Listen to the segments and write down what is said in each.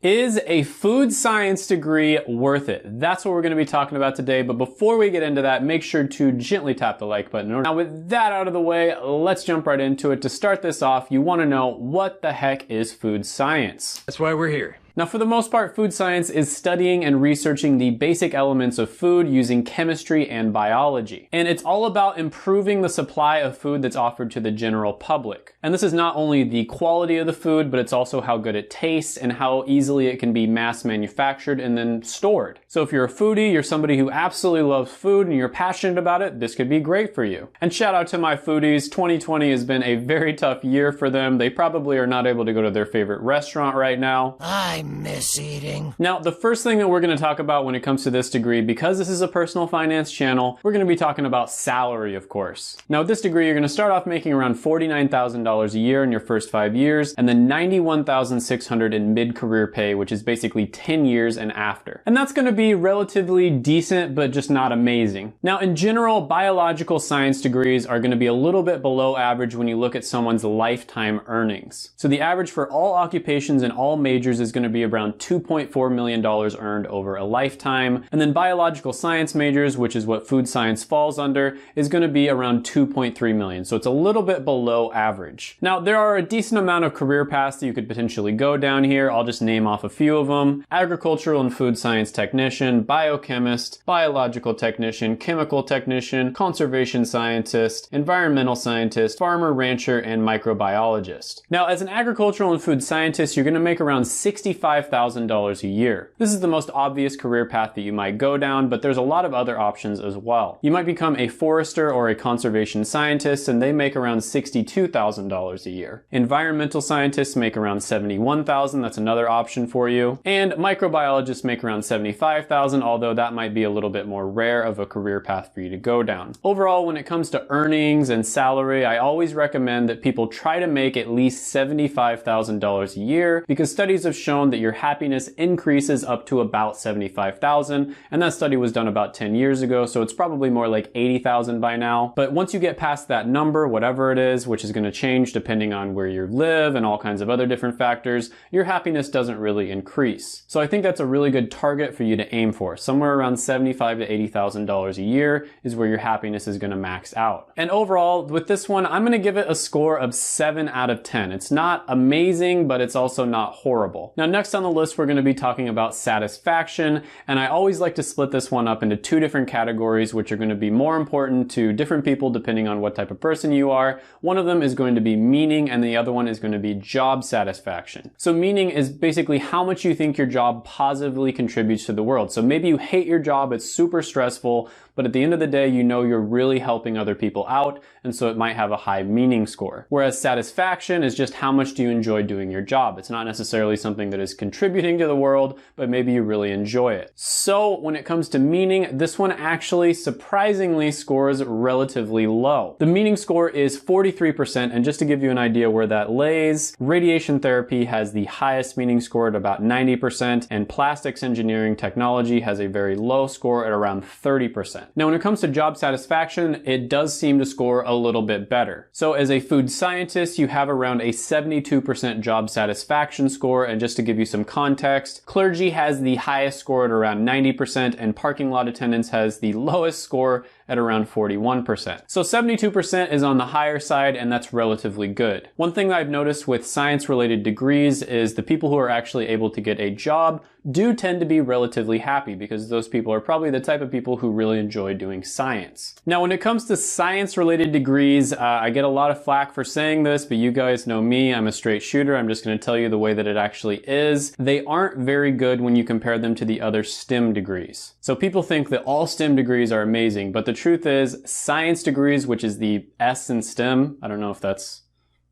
Is a food science degree worth it? That's what we're going to be talking about today. But before we get into that, make sure to gently tap the like button. Now with that out of the way, let's jump right into it. To start this off, you want to know what the heck is food science? That's why we're here. Now, for the most part, food science is studying and researching the basic elements of food using chemistry and biology. And it's all about improving the supply of food that's offered to the general public. And this is not only the quality of the food, but it's also how good it tastes and how easily it can be mass manufactured and then stored. So if you're a foodie, you're somebody who absolutely loves food and you're passionate about it, this could be great for you. And shout out to my foodies. 2020 has been a very tough year for them. They probably are not able to go to their favorite restaurant right now. I miss eating. Now, the first thing that we're going to talk about when it comes to this degree, because this is a personal finance channel, we're going to be talking about salary, of course. Now, with this degree, you're going to start off making around $49,000 a year in your first 5 years, and then $91,600 in mid-career pay, which is basically 10 years and after. And that's going to be relatively decent, but just not amazing. Now, in general, biological science degrees are going to be a little bit below average when you look at someone's lifetime earnings. So the average for all occupations and all majors is going to be around $2.4 million earned over a lifetime. And then biological science majors, which is what food science falls under, is going to be around $2.3 million. So it's a little bit below average. Now, there are a decent amount of career paths that you could potentially go down here. I'll just name off a few of them. Agricultural and food science technician, biochemist, biological technician, chemical technician, conservation scientist, environmental scientist, farmer, rancher, and microbiologist. Now, as an agricultural and food scientist, you're going to make around $65,000 a year. This is the most obvious career path that you might go down, but there's a lot of other options as well. You might become a forester or a conservation scientist, and they make around $62,000 a year. Environmental scientists make around $71,000. That's another option for you. And microbiologists make around $75,000, although that might be a little bit more rare of a career path for you to go down. Overall, when it comes to earnings and salary, I always recommend that people try to make at least $75,000 a year, because studies have shown that your happiness increases up to about $75,000, and that study was done about 10 years ago, so it's probably more like $80,000 by now. But once you get past that number, whatever it is, which is going to change depending on where you live and all kinds of other different factors, your happiness doesn't really increase. So I think that's a really good target for you to aim for. Somewhere around $75,000 to $80,000 a year is where your happiness is going to max out. And overall, with this one, I'm going to give it a score of 7 out of 10. It's not amazing, but it's also not horrible. Now, next on the list, we're going to be talking about satisfaction, and I always like to split this one up into two different categories, which are going to be more important to different people depending on what type of person you are. One of them is going to be meaning, and the other one is going to be job satisfaction. So meaning is basically how much you think your job positively contributes to the world. So maybe you hate your job, it's super stressful, but at the end of the day, you know you're really helping other people out, and so it might have a high meaning score. Whereas satisfaction is just how much do you enjoy doing your job. It's not necessarily something that is contributing to the world, but maybe you really enjoy it. So when it comes to meaning, this one actually surprisingly scores relatively low. The meaning score is 43%, and just to give you an idea where that lays, radiation therapy has the highest meaning score at about 90%, and plastics engineering technology has a very low score at around 30%. Now, when it comes to job satisfaction, it does seem to score a little bit better. So as a food scientist, you have around a 72% job satisfaction score, and just to give you some context, clergy has the highest score at around 90%, and parking lot attendants has the lowest score at around 41%. So 72% is on the higher side, and that's relatively good. One thing that I've noticed with science-related degrees is the people who are actually able to get a job do tend to be relatively happy, because those people are probably the type of people who really enjoy doing science. Now, when it comes to science-related degrees, I get a lot of flack for saying this, but you guys know me, I'm a straight shooter. I'm just going to tell you the way that it actually is. They aren't very good when you compare them to the other STEM degrees. So people think that all STEM degrees are amazing, but the truth is science degrees, which is the S in STEM, I don't know if that's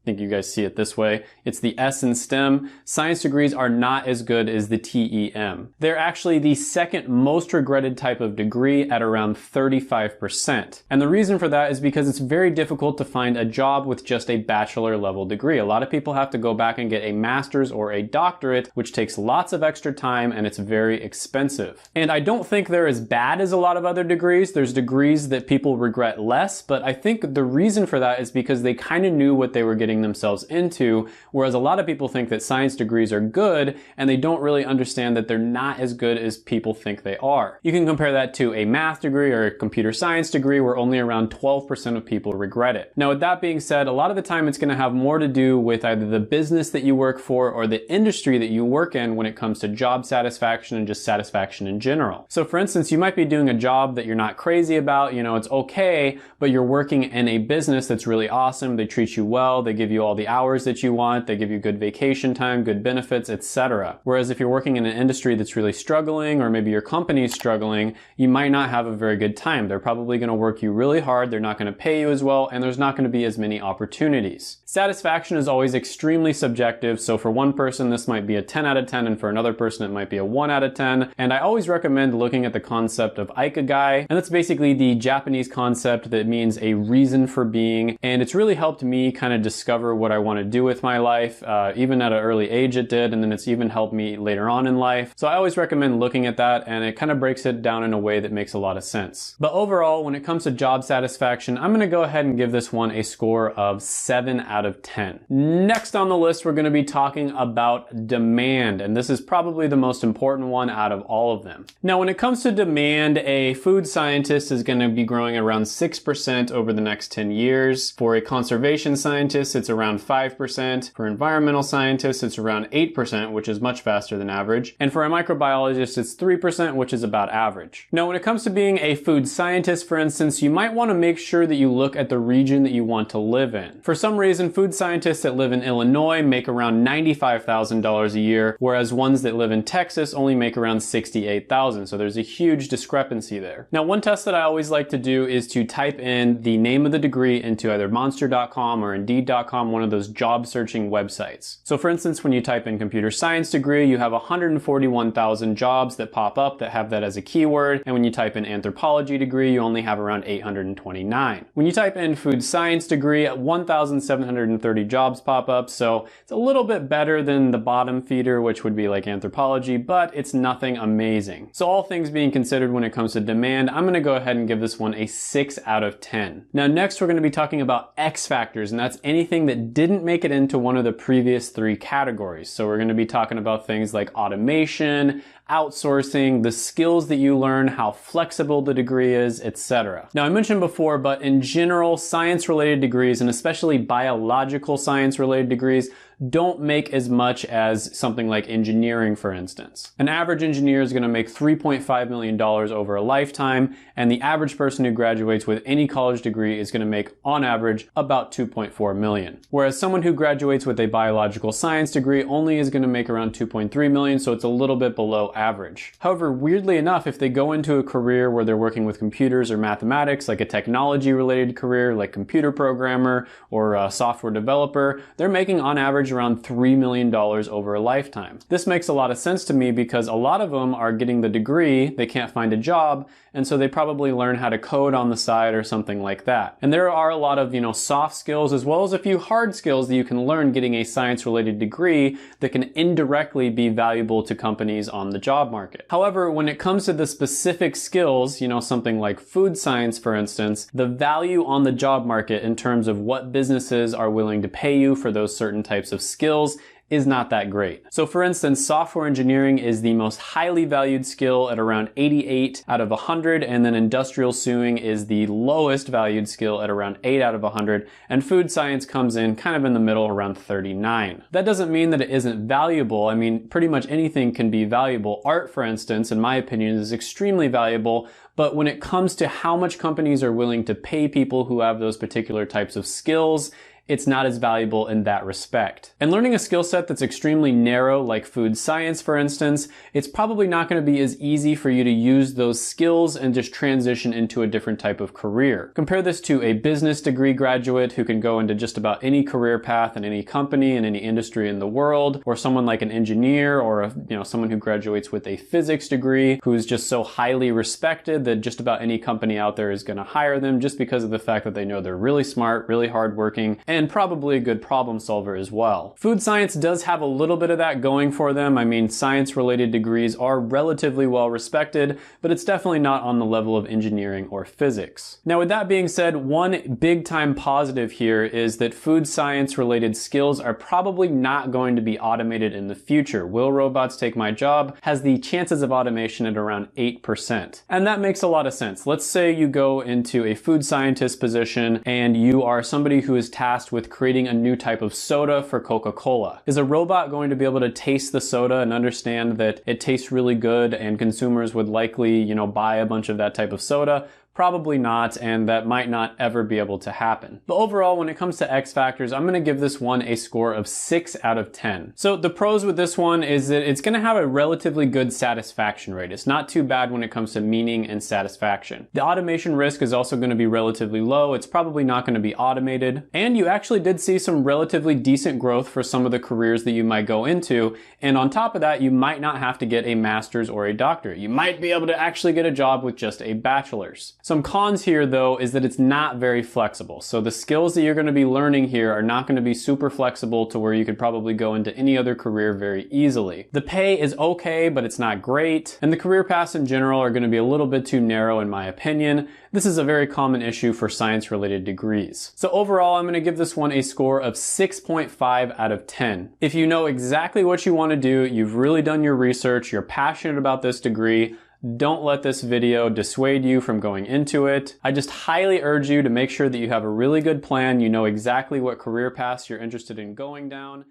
I think you guys see it this way. It's the S in STEM. Science degrees are not as good as the TEM. They're actually the second most regretted type of degree at around 35%. And the reason for that is because it's very difficult to find a job with just a bachelor level degree. A lot of people have to go back and get a master's or a doctorate, which takes lots of extra time and it's very expensive. And I don't think they're as bad as a lot of other degrees. There's degrees that people regret less, but I think the reason for that is because they kind of knew what they were getting getting themselves into, whereas a lot of people think that science degrees are good and they don't really understand that they're not as good as people think they are. You can compare that to a math degree or a computer science degree where only around 12% of people regret it. Now, with that being said, a lot of the time it's going to have more to do with either the business that you work for or the industry that you work in when it comes to job satisfaction and just satisfaction in general. So for instance, you might be doing a job that you're not crazy about, it's okay, but you're working in a business that's really awesome. They treat you well, they give you all the hours that you want, they give you good vacation time, good benefits, etc. Whereas if you're working in an industry that's really struggling, or maybe your company is struggling, you might not have a very good time. They're probably going to work you really hard, they're not going to pay you as well, and there's not going to be as many opportunities. Satisfaction is always extremely subjective, so for one person this might be a 10 out of 10, and for another person it might be a 1 out of 10. And I always recommend looking at the concept of Ikigai, and that's basically the Japanese concept that means a reason for being, and it's really helped me kind of discover what I want to do with my life. Even at an early age it did, and then it's even helped me later on in life. So I always recommend looking at that, and it kind of breaks it down in a way that makes a lot of sense. But overall, when it comes to job satisfaction, I'm going to go ahead and give this one a score of 7 out of 10. Next on the list, we're going to be talking about demand, and this is probably the most important one out of all of them. Now, when it comes to demand, a food scientist is going to be growing around 6% over the next 10 years. For a conservation scientist, it's around 5%. For environmental scientists, it's around 8%, which is much faster than average. And for a microbiologist, it's 3%, which is about average. Now, when it comes to being a food scientist, for instance, you might want to make sure that you look at the region that you want to live in. For some reason, food scientists that live in Illinois make around $95,000 a year, whereas ones that live in Texas only make around $68,000. So there's a huge discrepancy there. Now, one test that I always like to do is to type in the name of the degree into either monster.com or indeed.com, one of those job searching websites. So for instance, when you type in computer science degree, you have 141,000 jobs that pop up that have that as a keyword. And when you type in anthropology degree, you only have around 829. When you type in food science degree, 1,730 jobs pop up. So it's a little bit better than the bottom feeder, which would be like anthropology, but it's nothing amazing. So all things being considered when it comes to demand, I'm going to go ahead and give this one a 6 out of 10. Now next we're going to be talking about X factors, and that's anything that didn't make it into one of the previous 3 categories. So we're going to be talking about things like automation, outsourcing, the skills that you learn, how flexible the degree is, etc. Now I mentioned before, but in general, science-related degrees, and especially biological science-related degrees, don't make as much as something like engineering, for instance. An average engineer is going to make $3.5 million over a lifetime, and the average person who graduates with any college degree is going to make, on average, about $2.4 million. Whereas someone who graduates with a biological science degree only is going to make around $2.3 million, so it's a little bit below average. However, weirdly enough, if they go into a career where they're working with computers or mathematics, like a technology-related career, like computer programmer or a software developer, they're making, on average, around $3 million over a lifetime. This makes a lot of sense to me because a lot of them are getting the degree, they can't find a job, and so they probably learn how to code on the side or something like that. And there are a lot of, soft skills as well as a few hard skills that you can learn getting a science-related degree that can indirectly be valuable to companies on the job market. However, when it comes to the specific skills, something like food science, for instance, the value on the job market in terms of what businesses are willing to pay you for those certain types of skills is not that great. So for instance, software engineering is the most highly valued skill at around 88 out of 100, and then industrial sewing is the lowest valued skill at around 8 out of 100, and food science comes in kind of in the middle around 39. That doesn't mean that it isn't valuable. I mean, pretty much anything can be valuable. Art, for instance, in my opinion, is extremely valuable, but when it comes to how much companies are willing to pay people who have those particular types of skills, it's not as valuable in that respect. And learning a skill set that's extremely narrow, like food science, for instance, it's probably not going to be as easy for you to use those skills and just transition into a different type of career. Compare this to a business degree graduate who can go into just about any career path in any company in any industry in the world, or someone like an engineer or someone who graduates with a physics degree who's just so highly respected that just about any company out there is going to hire them just because of the fact that they know they're really smart, really hardworking, and and probably a good problem solver as well. Food science does have a little bit of that going for them. I mean, science-related degrees are relatively well respected, but it's definitely not on the level of engineering or physics. Now, with that being said, one big time positive here is that food science-related skills are probably not going to be automated in the future. Will robots take my job? Has the chances of automation at around 8%. And that makes a lot of sense. Let's say you go into a food scientist position and you are somebody who is tasked with creating a new type of soda for Coca-Cola. Is a robot going to be able to taste the soda and understand that it tastes really good and consumers would likely, buy a bunch of that type of soda? Probably not, and that might not ever be able to happen. But overall, when it comes to X factors, I'm gonna give this one a score of 6 out of 10. So the pros with this one is that it's gonna have a relatively good satisfaction rate. It's not too bad when it comes to meaning and satisfaction. The automation risk is also gonna be relatively low. It's probably not gonna be automated. And you actually did see some relatively decent growth for some of the careers that you might go into. And on top of that, you might not have to get a master's or a doctorate. You might be able to actually get a job with just a bachelor's. Some cons here though is that it's not very flexible. So the skills that you're going to be learning here are not going to be super flexible to where you could probably go into any other career very easily. The pay is okay, but it's not great. And the career paths in general are going to be a little bit too narrow in my opinion. This is a very common issue for science-related degrees. So overall, I'm going to give this one a score of 6.5 out of 10. If you know exactly what you want to do, you've really done your research, you're passionate about this degree, don't let this video dissuade you from going into it. I just highly urge you to make sure that you have a really good plan, you know exactly what career paths you're interested in going down.